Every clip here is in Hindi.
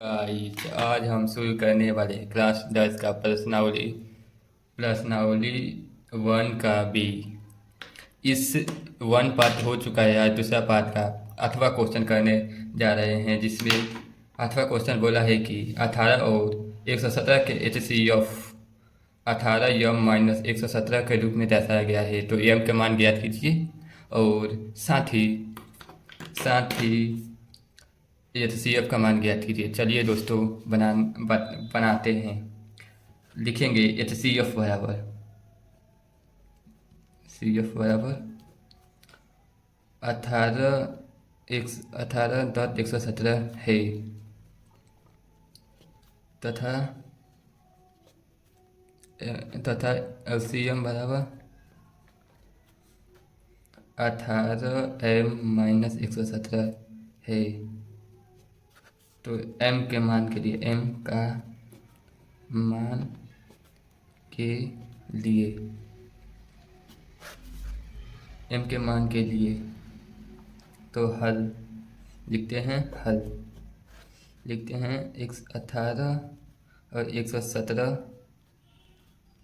गाइस आज हम शुरू करने वाले क्लास 10 का प्रश्नावली प्रश्नावली 1 का बी। इस 1 पार्ट हो चुका है। आज दूसरा पार्ट का 8वां क्वेश्चन करने जा रहे हैं, जिसमें 8वां क्वेश्चन बोला है कि 18 और 117 के HCF 18 m माइनस 117 के रूप में दर्शाया गया है। तो m का मान ज्ञात कीजिए और साथ ही HCF का मान ज्ञात कीजिए। चलिए दोस्तों बनाते हैं। लिखेंगे HCF बराबर CF बराबर 18.117 है तथा LCM बराबर 18m माइनस 117 है। तो m के मान के लिए m का मान के लिए m के मान के लिए तो हल लिखते हैं। 18 और 117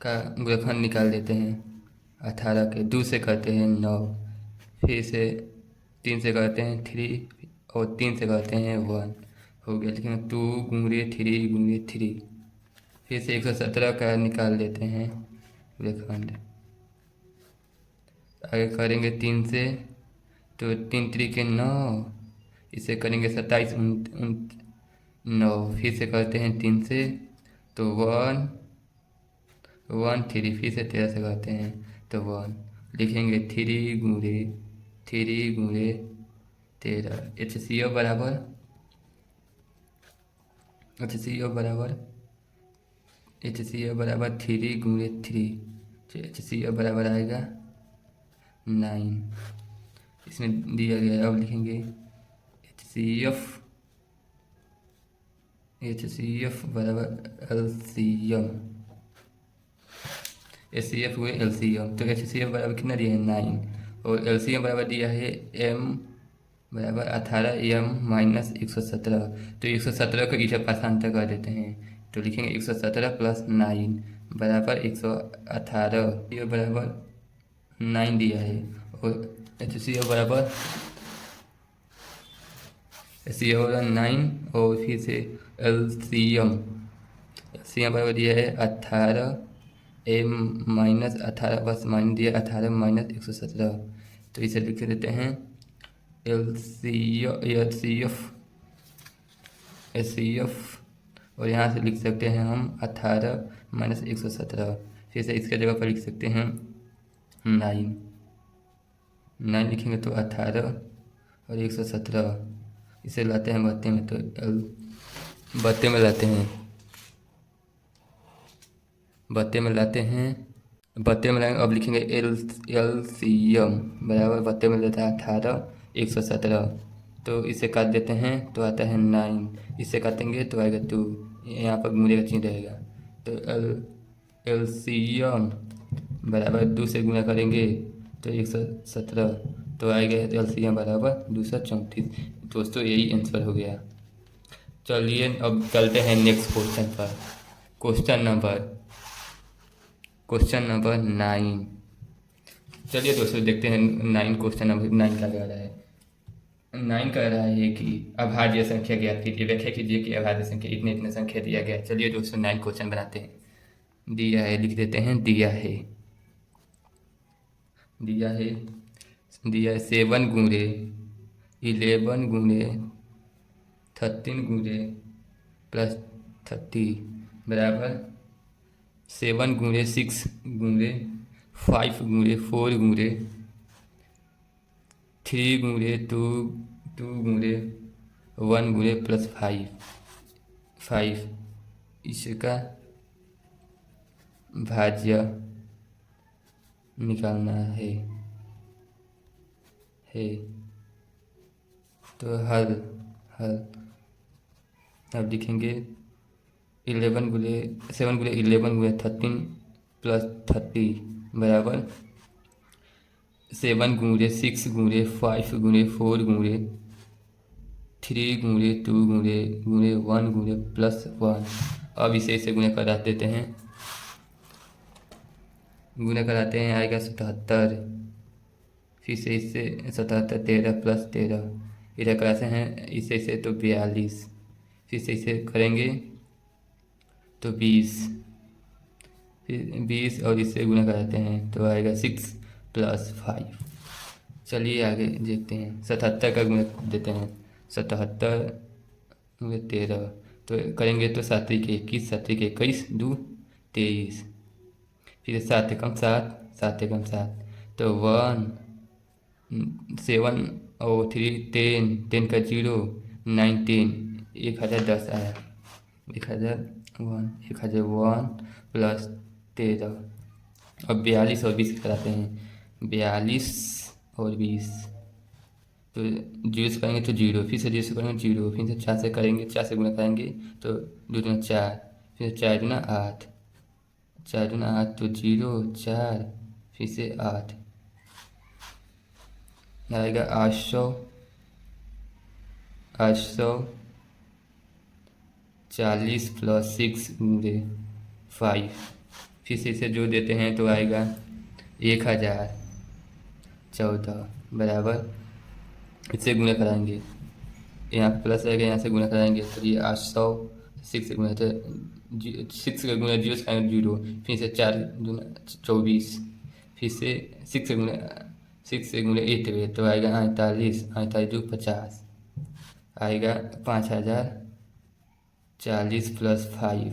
का गुणनफल निकाल लेते हैं। 18 के 2 से करते हैं 9, फिर से 3 से करते हैं 3 और 3 से करते हैं 1 हो गया। लेकिन 2 गुणे 3 गुणे 3, फिर से 117 का निकाल लेते हैं गुणनफल। आगे करेंगे 3 से, तो 3 3 के 9, इसे करेंगे 27 9, फिर से करते हैं 3 से, तो 1 1 3, फिर से 13 से करते हैं तो 1 लिखेंगे 3 गुणे 13। HCF बराबर 3 गुणे 3, तो HCF बराबर आएगा 9। इसमें दिया गया है। अब लिखेंगे HCF बराबर LCM। HCF हुए LCM, तो HCF बराबर कितना दिया है 9 और LCM बराबर दिया है m बराबर 18m माइनस 117। तो 117 को इधर पासांतर कर देते हैं, तो लिखेंगे 117 प्लस 9 बराबर 118। ये बराबर 9 दिया है और HCF बराबर 9 और फिर से LCM बराबर दिया है 18m माइनस 18 बस माइनस दिया 18 माइनस 117। तो इसे लिख देते हैं HCF और यहाँ से लिख सकते हैं हम 18 माइनस 117। फिर से इसके जगह पर लिख सकते हैं 9 लिखेंगे तो 18 और 117, इसे लाते हैं बत्ते में, तो बत्ते में लाते हैं बत्ते में लाएंगे। अब लिखेंगे LCM बराबर बत्ते में लेता है 18 117, तो इसे काट देते हैं तो आता है 9, इसे काटेंगे तो आएगा 2, यहाँ पर गुणे का चिन्ह रहेगा। तो LCM बराबर 2 से गुणा करेंगे तो 117, तो आएगा LCM बराबर 234। दोस्तों यही आंसर हो गया। चलिए अब चलते हैं नेक्स्ट क्वेश्चन पर। Question number 9। चलिए दोस्तों देखते हैं क्वेश्चन नंबर 9 क्या कह रहा है। 9 कह रहा है कि अभाज्य संख्या ज्ञात कीजिए। व्याख्या कीजिए कि अभाज्य संख्या इतने संख्या दिया गया है। चलिए दोस्तों 9 क्वेश्चन बनाते हैं। दिया है, लिख देते हैं दिया है 7 गुणे 11 गुणे 13 गुणे प्लस 30 बराबर 7 गुणे 6 गुणे 5 गुणे 4 गुणे 3 गुणे 2 गुणे 1 गुणे प्लस 5 इसका भाज्य निकालना है। तो हल अब लिखेंगे 7 गुणे 11 गुणे 13 प्लस 30 बराबर 7 गुणे 6 गुणे 5 गुणे 4 गुणे 3 × 2 × 1 × +1। अब इसे गुणा करा देते हैं, गुणा कराते हैं, आएगा 77। फिर से इससे 77, 13 + 13 इधर कराते हैं इसे तो 42। फिर से इसे करेंगे तो 20, फिर 20 और इससे गुणा कराते हैं तो आएगा 6 + 5। चलिए आगे देखते हैं, 77 का गुणा देते हैं, 77 × 13 तो करेंगे तो 7 × 21, 7 × 21, 2 23। फिर 7 × 7, 7 × 7 तो 1 7 और 3 10, 10 का 0 9 10, 1010 आया, 1001 + 13। अब 42 और 20 कराते हैं, 42 और 20 तो 0 से करेंगे तो 0, फिर से 0 से करेंगे 0, फिर से 4 से करेंगे, 4 से गुणा करेंगे तो 2 दूना 4, फिर 4 दूना 8, 4 दूना 8 तो 0 4, फिर से 8 आएगा 800, 840 + 6 × 5। फिर से इसे जोड़ देते हैं तो आएगा 1014 बराबर, इससे गुणा कराएंगे, यहाँ प्लस आएगा, यहाँ से गुणा कराएंगे तो ये 800, 6 से गुणा तो 6 का गुणा 0 से करेंगे 0, फिर से 4 दूना 24, फिर से 6 से गुणा 8 है तो आएगा 48, 48 2 50 आएगा 5040 + 5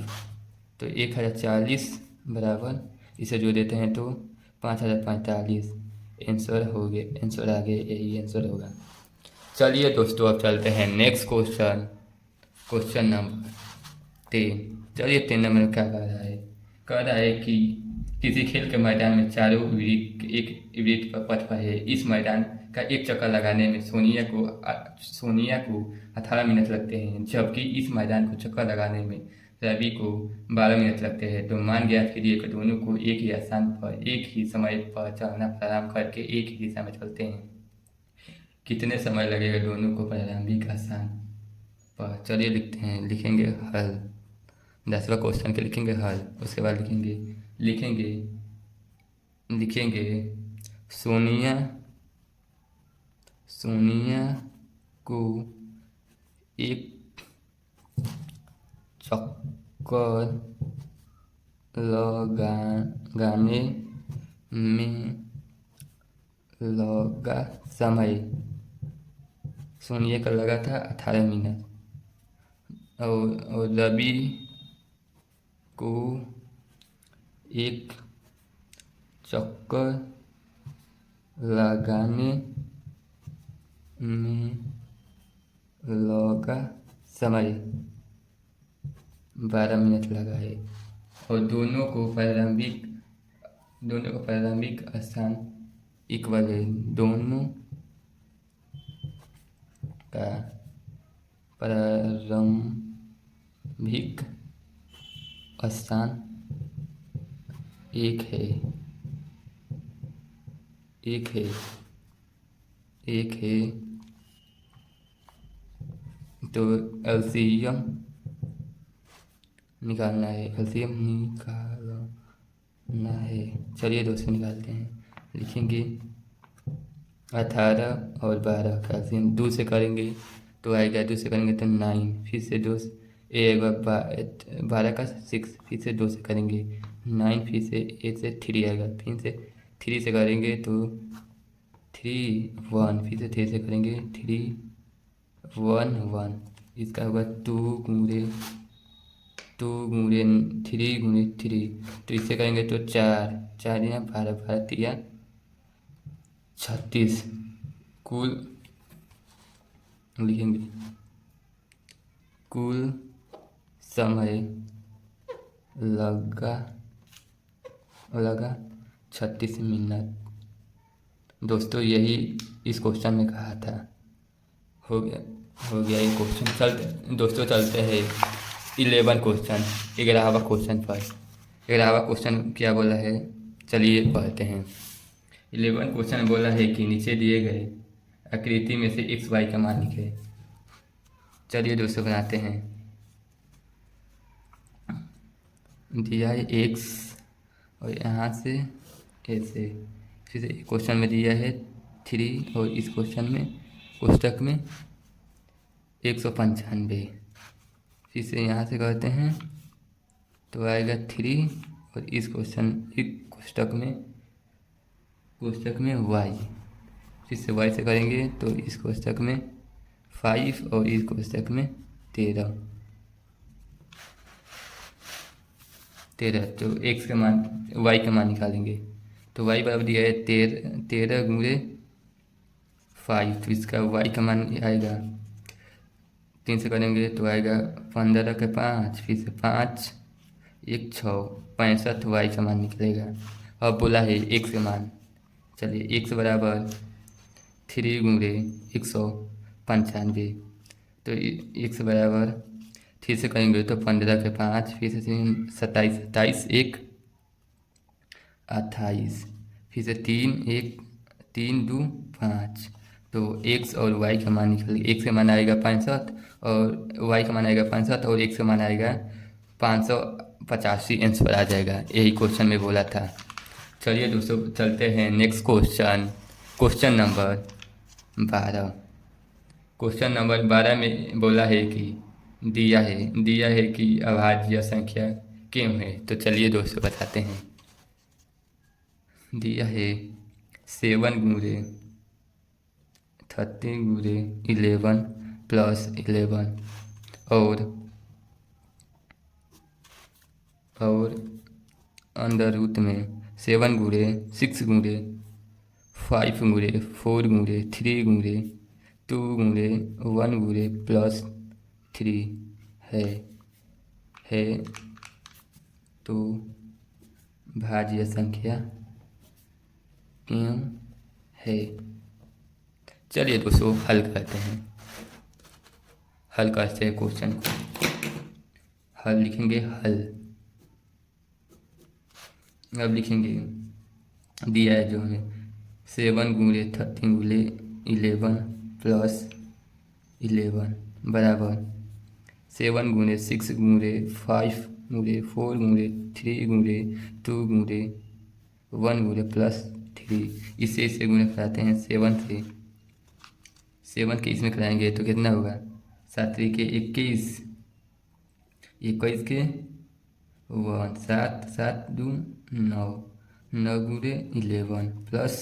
तो 1040 बराबर, इसे जो देते हैं तो 5045। आंसर हो गया, आंसर आ गया, यही आंसर होगा। चलिए दोस्तों अब चलते हैं नेक्स्ट क्वेश्चन, क्वेश्चन नंबर 10। चलिए 10 नंबर में क्या कह रहा है कि किसी खेल के मैदान में चारों वृत्त एक वृत्त पर पथ पर है। इस मैदान का एक चक्कर लगाने में सोनिया को 18 मिनट लगते हैं, जबकि इस मैदान को चक्कर लगाने में रवि को 12 मिनट लगते हैं। तो मान ज्ञात कीजिए कि दोनों को एक ही स्थान पर एक ही समय पर चलना प्रारंभ करके एक ही दिशा में चलते हैं, कितने समय लगेगा दोनों को प्रारंभिक स्थान पर। चलिए लिखते हैं, लिखेंगे हल, 10वां क्वेश्चन के लिखेंगे हल, उसके बाद लिखेंगे सोनिया को एक चक्कर लगाने में लगा समय, सोनिया का लगा था 18 मिनट, और रवि को एक चक्कर लगाने में लगा समय 12 मिनट लगा है, और दोनों को प्रारंभिक स्थान इक्वल है, दोनों का प्रारंभिक स्थान एक है, तो एलसीएम निकालना है। चलिए दोस्तों निकालते हैं, लिखेंगे 18 और 12 का एलसीएम 2 से करेंगे तो आएगा, 2 से करेंगे तो 9, फिर से 2 12 का 6, फिर से 2 से करेंगे 9, फिर से 8 से 3 आएगा, फिर से 3 से करेंगे तो 3 1, फिर से 3 से करेंगे 3 1 1, इसका होगा 2 × 3 × 3, तो इससे करेंगे तो 4 4 या 12 12 3 36, कुल लिखेंगे कुल समय लगा 36 मिनट। दोस्तों यही इस क्वेश्चन में कहा था, हो गया ये क्वेश्चन। चलते हैं 11 क्वेश्चन, 11वां क्वेश्चन पर। 11वां क्वेश्चन क्या बोला है, चलिए पढ़ते हैं। 11 क्वेश्चन बोला है कि नीचे दिए गए आकृति में से x y का मान लिखें। चलिए दोस्तों बनाते हैं। दिया है एक्स और यहाँ से ऐसे, फिर से क्वेश्चन में दिया है 3 और इस क्वेश्चन में कोष्टक में 195। फिर से यहाँ से करते हैं तो आएगा 3 और इस कोष्टक में y। फिर से y से करेंगे तो इस कोष्टक में 5 और इस कोष्टक में 13। तो x का मान y का मान निकालेंगे तो y बराबर दिया है 13 गुणे 5। तो इसका y का मान आएगा 3 से करेंगे तो आएगा 15 के 5, फिर से 5 1 6 65 y का मान निकलेगा। अब बोला है x का मान, चलिए x बराबर 3 गुणे 195। तो x बराबर 3 से करेंगे तो 15 के 5, फिर से 27 27 1 28, फिर से 3 2 5। तो x और y का मान निकल, x का मान आएगा 65 और y का मान आएगा 65 और x का मान आएगा 585 आंसर आ जाएगा। यही क्वेश्चन में बोला था। चलिए दोस्तों चलते हैं next question number 12। Question number 12 में बोला है कि दिया है कि अभाज्य संख्या क्यों है। तो चलिए दोस्तों बताते हैं। दिया है 7 गुणे 30 गुणे 11 प्लस 11 और अंडर रूट में 7 गुणे 6 गुणे 5 गुणे 4 गुणे 3 गुणे 2 गुणे 1 गुणे प्लस 3 है तो भाज्य संख्या क्यों है। चलिए दोस्तों हल करते हैं क्वेश्चन को। हल लिखेंगे अब लिखेंगे दिया है जो है 7 गुणे 30 गुणे 11 प्लस 11 बराबर 7 गुणे 6 गुणे 5 गुणे 4 गुणे 3 गुणे 2 गुणे 1 गुणे प्लस 3। इससे गुणे कराते हैं 7 के इसमें कराएंगे तो कितना होगा 7 के 21 के 1 7 7 2 9 9 गुणे 11 प्लस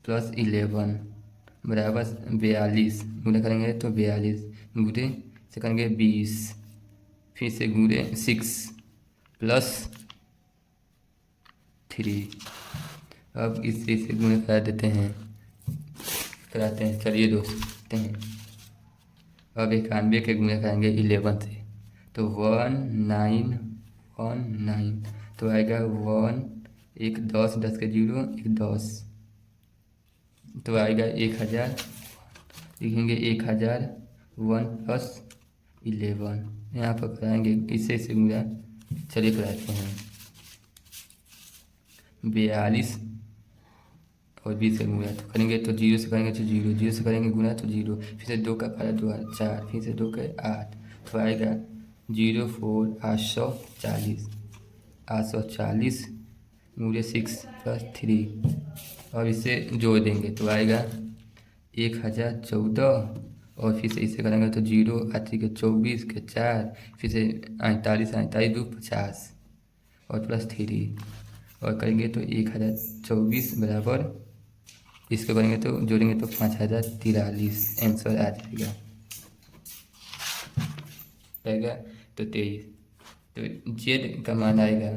11 बराबर 42 गुणे करेंगे तो 42 गुणे से करेंगे 20, फिर से गुणे 6 प्लस 3। अब इससे गुणे कराते हैं। चलिए दोस्तों देखते हैं। अब 91 के गुणे करेंगे 11 से तो 1919 तो आएगा 1 1 10 10 के 0 1 10 तो आएगा 1000। लिखेंगे 1000 1 प्लस 11 यहाँ पर कराएंगे इससे गुणा। चलिए कराते हैं 42 और 20 से गुणा तो करेंगे तो 0 से करेंगे तो 0 से करेंगे गुणा तो 0, फिर से 2 का 2 4, फिर से 2 का 8 तो आएगा 04 840 गुणे 6 प्लस 3 और इसे जोड़ देंगे तो आएगा 1014 और फिर से इसे करेंगे तो 0 8 के 24 के 4, फिर से 48 48 2 50 और प्लस 3 और करेंगे तो 1024 बराबर इसको करेंगे तो जोड़ेंगे तो 5043 आंसर आ जाएगा तो 23। तो जेड का मान आएगा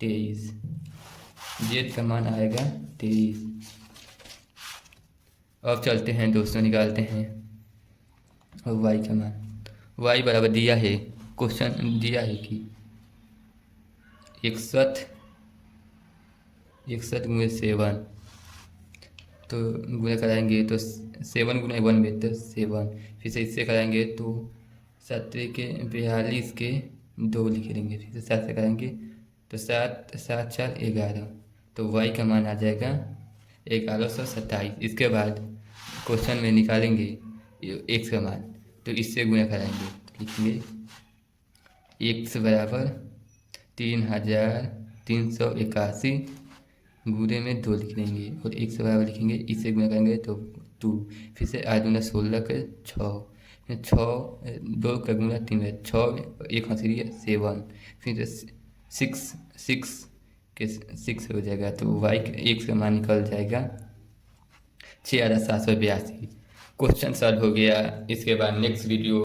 23, जेड का मान आएगा 23। अब चलते हैं दोस्तों निकालते हैं और वाई का मान। वाई बराबर दिया है, क्वेश्चन दिया है कि 61 गुणे 7 तो गुणे कराएंगे तो 7 गुणे 1 में तो 7, फिर से इससे कराएंगे तो 17 के 42 के 2 लिख देंगे, फिर से 7 से कराएंगे तो 7 7 4 11 तो y का मान आ जाएगा 1127। इसके बाद क्वेश्चन में निकालेंगे एक्स का मान, तो इससे गुणा कराएंगे। लिखेंगे एक्स बराबर 3381 गुणे में 2 लिख देंगे, और एक्स बराबर लिखेंगे, इससे गुणा करेंगे तो 2, फिर से 8 दूना 16 के 6, 2 का गुणा 3 है 6, एक हंसी है 7, फिर 6 के 6 हो जाएगा, तो वाई एक्स का मान निकल जाएगा 6782। क्वेश्चन सॉल्व हो गया। इसके बाद नेक्स्ट वीडियो